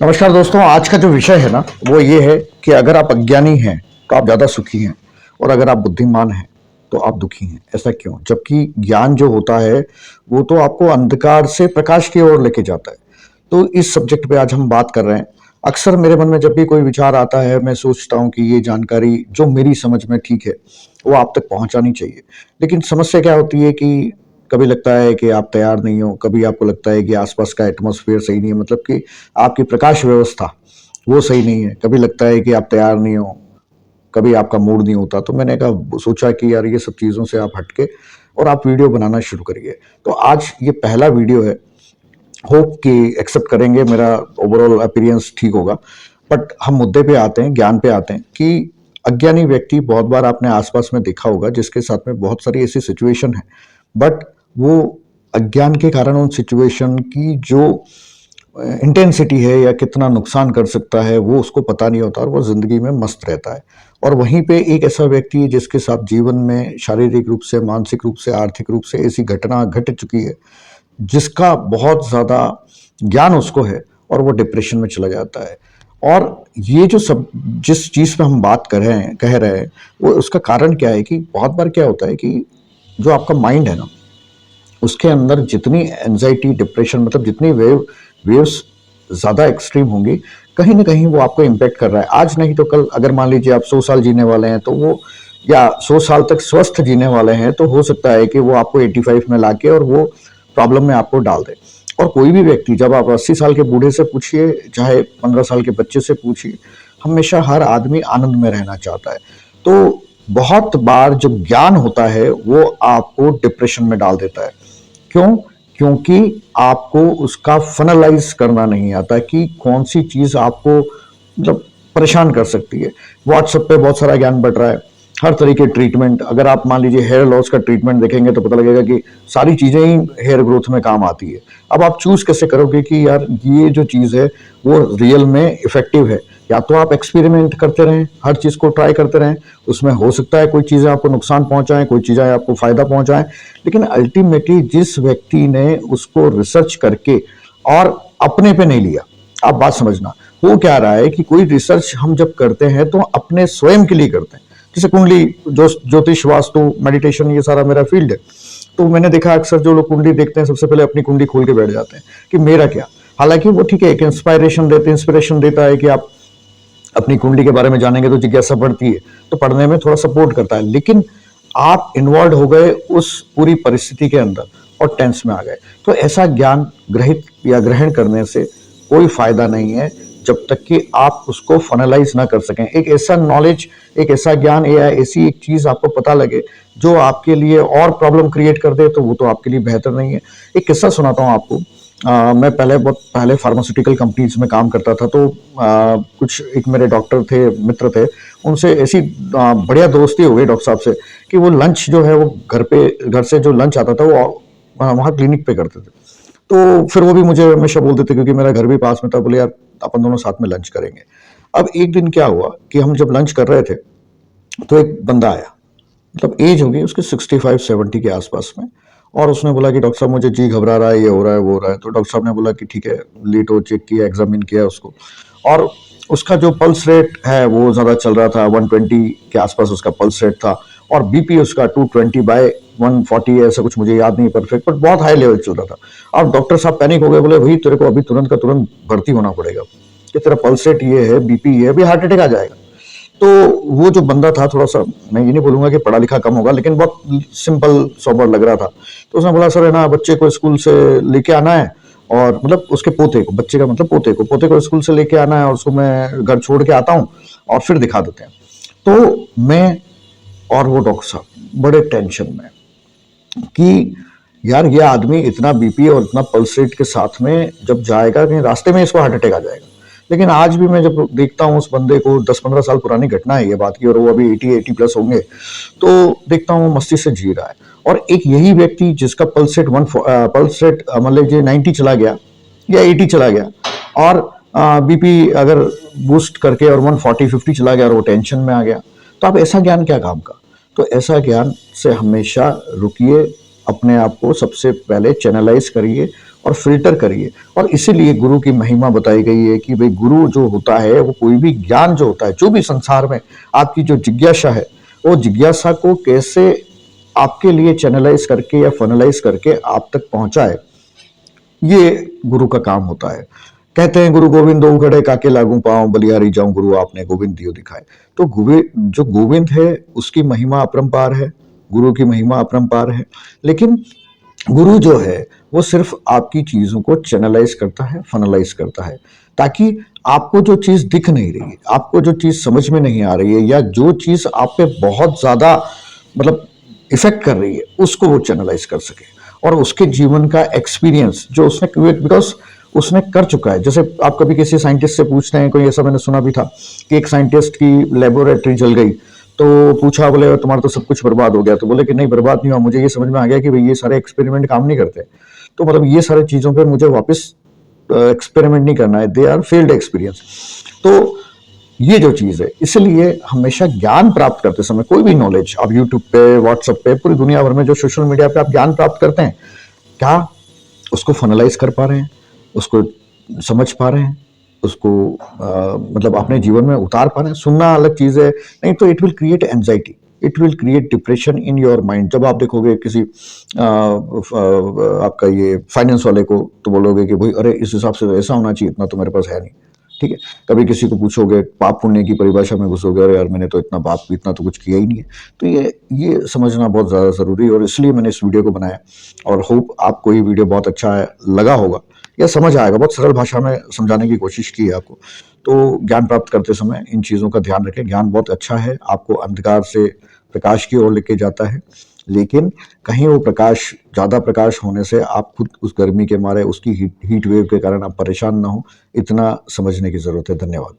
नमस्कार दोस्तों, आज का जो विषय है ना वो ये है कि अगर आप अज्ञानी हैं तो आप ज़्यादा सुखी हैं और अगर आप बुद्धिमान हैं तो आप दुखी हैं। ऐसा क्यों? जबकि ज्ञान जो होता है वो तो आपको अंधकार से प्रकाश की ओर लेके जाता है। तो इस सब्जेक्ट पे आज हम बात कर रहे हैं। अक्सर मेरे मन में जब भी कोई विचार आता है मैं सोचता हूँ कि ये जानकारी जो मेरी समझ में ठीक है वो आप तक पहुँचानी चाहिए। लेकिन समस्या क्या होती है कि कभी लगता है कि आप तैयार नहीं हो, कभी आपको लगता है कि आसपास का एटमॉस्फेयर सही नहीं है, मतलब कि आपकी प्रकाश व्यवस्था वो सही नहीं है। कभी लगता है कि आप तैयार नहीं हो, कभी आपका मूड नहीं होता। तो मैंने कहा सोचा कि यार ये सब चीज़ों से आप हटके और आप वीडियो बनाना शुरू करिए। तो आज ये पहला वीडियो है, होप कि एक्सेप्ट करेंगे, मेरा ओवरऑल अपीयरेंस ठीक होगा। बट हम मुद्दे पे आते हैं, ज्ञान पे आते हैं कि अज्ञानी व्यक्ति बहुत बार आपने आसपास में देखा होगा जिसके साथ में बहुत सारी ऐसी सिचुएशन है, बट वो अज्ञान के कारण उन सिचुएशन की जो इंटेंसिटी है या कितना नुकसान कर सकता है वो उसको पता नहीं होता और वो जिंदगी में मस्त रहता है। और वहीं पे एक ऐसा व्यक्ति है जिसके साथ जीवन में शारीरिक रूप से, मानसिक रूप से, आर्थिक रूप से ऐसी घटना घट चुकी है जिसका बहुत ज्यादा ज्ञान उसको है और वो डिप्रेशन में चला जाता है। और ये जो सब जिस चीज पे हम बात कर रहे हैं, कह रहे हैं, वो उसका कारण क्या है कि बहुत बार क्या होता है कि जो आपका माइंड है ना उसके अंदर जितनी एंजाइटी, डिप्रेशन, मतलब जितनी वेव्स ज़्यादा एक्सट्रीम होंगी, कहीं ना कहीं वो आपको इम्पेक्ट कर रहा है। आज नहीं तो कल, अगर मान लीजिए आप 100 साल जीने वाले हैं तो वो, या 100 साल तक स्वस्थ जीने वाले हैं, तो हो सकता है कि वो आपको 85 में लाके और वो प्रॉब्लम में आपको डाल दे। और कोई भी व्यक्ति, जब आप 80 साल के बूढ़े से पूछिए, चाहे 15 साल के बच्चे से पूछिए, हमेशा हर आदमी आनंद में रहना चाहता है। तो बहुत बार जो ज्ञान होता है वो आपको डिप्रेशन में डाल देता है। क्यों? क्योंकि आपको उसका फनलाइज करना नहीं आता कि कौन सी चीज आपको मतलब परेशान कर सकती है। व्हाट्सएप पे बहुत सारा ज्ञान बढ़ रहा है, हर तरीके ट्रीटमेंट। अगर आप मान लीजिए हेयर लॉस का ट्रीटमेंट देखेंगे तो पता लगेगा कि सारी चीजें ही हेयर ग्रोथ में काम आती है। अब आप चूज कैसे करोगे कि यार ये जो चीज है वो रियल में इफेक्टिव है? या तो आप एक्सपेरिमेंट करते रहें, हर चीज को ट्राई करते रहें, उसमें हो सकता है कोई चीजें आपको नुकसान पहुंचाएं, कोई चीजें आपको फायदा पहुंचाएं, लेकिन अल्टीमेटली जिस व्यक्ति ने उसको रिसर्च करके और अपने पे नहीं लिया, आप बात समझना, वो क्या रहा है कि कोई रिसर्च हम जब करते हैं तो अपने स्वयं के लिए करते हैं। जैसे कुंडली, ज्योतिष, वास्तु, मेडिटेशन, ये सारा मेरा फील्ड है। तो मैंने देखा अक्सर जो लोग कुंडली देखते हैं सबसे पहले अपनी कुंडली खोल के बैठ जाते हैं कि मेरा क्या। हालांकि वो ठीक है, एक इंस्पिरेशन देता है कि आप अपनी कुंडली के बारे में जानेंगे तो जिज्ञासा बढ़ती है, तो पढ़ने में थोड़ा सपोर्ट करता है। लेकिन आप इन्वॉल्व हो गए उस पूरी परिस्थिति के अंदर और टेंस में आ गए, तो ऐसा ज्ञान ग्रहित या ग्रहण करने से कोई फायदा नहीं है जब तक कि आप उसको फनलाइज ना कर सकें। एक ऐसा नॉलेज, एक ऐसा ज्ञान या ऐसी एक चीज आपको पता लगे जो आपके लिए और प्रॉब्लम क्रिएट कर दे, तो वो तो आपके लिए बेहतर नहीं है। एक किस्सा सुनाता हूँ आपको। मैं बहुत पहले फार्मास्यूटिकल कंपनीज में काम करता था। तो कुछ एक मेरे डॉक्टर थे, मित्र थे, उनसे ऐसी बढ़िया दोस्ती हो गई डॉक्टर साहब से कि वो लंच जो है वो घर से जो लंच आता था वो वहाँ क्लिनिक पे करते थे। तो फिर वो भी मुझे हमेशा बोलते थे, क्योंकि मेरा घर भी पास में था, बोले यार अपन दोनों साथ में लंच करेंगे। अब एक दिन क्या हुआ कि हम जब लंच कर रहे थे तो एक बंदा आया, मतलब एज होगी उसके 65-70 के आसपास में, और उसने बोला कि डॉक्टर साहब मुझे जी घबरा रहा है, ये हो रहा है, वो हो रहा है। तो डॉक्टर साहब ने बोला कि ठीक है, लीटो, चेक किया, एग्जामिन किया उसको, और उसका जो पल्स रेट है वो ज़्यादा चल रहा था, 120 के आसपास उसका पल्स रेट था, और बीपी उसका 220/140 ऐसा कुछ, मुझे याद नहीं परफेक्ट, बट बहुत हाई लेवल चल रहा था। और डॉक्टर साहब पैनिक हो गए, बोले भाई तेरे को अभी तुरंत का तुरंत भर्ती होना पड़ेगा कि तेरा पल्स रेट ये है, बीपी ये है, अभी हार्ट अटैक आ जाएगा। तो वो जो बंदा था थोड़ा सा, मैं ये नहीं बोलूंगा कि पढ़ा लिखा कम होगा, लेकिन बहुत सिंपल सोबर लग रहा था। तो उसने बोला सर है ना, बच्चे को स्कूल से लेके आना है, और मतलब उसके पोते को, बच्चे का मतलब पोते को स्कूल से लेके आना है, और उसको मैं घर छोड़ के आता हूँ और फिर दिखा देते हैं। तो मैं और वो डॉक्टर साहब बड़े टेंशन में कि यार ये आदमी इतना बीपी और इतना पल्स रेट के साथ में जब जाएगा, कहीं रास्ते में इसको हार्ट अटैक आ जाएगा। लेकिन आज भी मैं जब देखता हूँ उस बंदे को, 10-15 साल पुरानी घटना है ये बात की, और वो अभी 80 प्लस होंगे, तो देखता हूँ मस्ती से जी रहा है। और एक यही व्यक्ति जिसका पल्स रेट मान लीजिए 90 चला गया या 80 चला गया, और बीपी अगर बूस्ट करके और 140-50 चला गया और वो टेंशन में आ गया, तो आप ऐसा ज्ञान क्या काम का? तो ऐसा ज्ञान से हमेशा रुकिए, अपने आप को सबसे पहले चैनलाइज करिए और फिल्टर करिए। और इसीलिए गुरु की महिमा बताई गई है कि भाई गुरु जो होता है वो कोई भी ज्ञान जो होता है, जो भी संसार में आपकी जो जिज्ञासा है, वो जिज्ञासा को कैसे आपके लिए चैनलाइज करके या फनलाइज करके आप तक पहुंचाए, ये गुरु का काम होता है। कहते हैं गुरु गोविंद दो खड़े काके लागू पाऊं, बलिहारी जाऊं गुरु आपने गोविंद दियो दिखाए। तो जो गोविंद है उसकी महिमा अपरंपार है, गुरु की महिमा अपरंपार है। लेकिन गुरु जो है वो सिर्फ आपकी चीजों को चैनलाइज करता है, फनलाइज करता है, ताकि आपको जो चीज दिख नहीं रही है, आपको जो चीज समझ में नहीं आ रही है, या जो चीज आप पे बहुत ज्यादा मतलब इफेक्ट कर रही है, उसको वो चैनलाइज कर सके। और उसके जीवन का एक्सपीरियंस जो उसने, बिकॉज उसने कर चुका है। जैसे आप कभी किसी साइंटिस्ट से पूछते हैं, कोई ऐसा मैंने सुना भी था कि एक साइंटिस्ट की लेबोरेटरी जल गई, तो पूछा, बोले तुम्हारा तो सब कुछ बर्बाद हो गया। तो बोले कि नहीं, बर्बाद नहीं हुआ, मुझे ये समझ में आ गया कि भाई ये सारे एक्सपेरिमेंट काम नहीं करते, तो मतलब ये सारी चीजों पे मुझे वापस एक्सपेरिमेंट नहीं करना है, दे आर फेल्ड एक्सपीरियंस। तो ये जो चीज है, इसलिए हमेशा ज्ञान प्राप्त करते समय कोई भी नॉलेज, आप यूट्यूब पे, व्हाट्सएप पे, पूरी दुनिया भर में जो सोशल मीडिया पे आप ज्ञान प्राप्त करते हैं, क्या उसको फनलाइज कर पा रहे हैं, उसको समझ पा रहे हैं, उसको मतलब अपने जीवन में उतार पा रहे हैं? सुनना अलग चीज है, नहीं तो it will create anxiety, it will create depression in your mind. जब आप देखोगे किसी आपका ये फाइनेंस वाले को, तो बोलोगे कि भाई अरे इस हिसाब से तो ऐसा होना चाहिए, इतना तो मेरे पास है नहीं, ठीक है। कभी किसी को पूछोगे, पाप पुण्य की परिभाषा में घुसोगे, अरे यार मैंने तो इतना पाप, इतना तो कुछ किया ही नहीं है। तो ये समझना बहुत ज़्यादा ज़रूरी है, और इसलिए मैंने इस वीडियो को बनाया। और होप आपको ये वीडियो बहुत अच्छा लगा होगा, या समझ आएगा। बहुत सरल भाषा में समझाने की कोशिश की है आपको। तो ज्ञान प्राप्त करते समय इन चीज़ों का ध्यान रखें। ज्ञान बहुत अच्छा है, आपको अंधकार से प्रकाश की ओर लेके जाता है, लेकिन कहीं वो प्रकाश, ज़्यादा प्रकाश होने से आप खुद उस गर्मी के मारे, उसकी हीट वेव के कारण आप परेशान ना हो, इतना समझने की ज़रूरत है। धन्यवाद।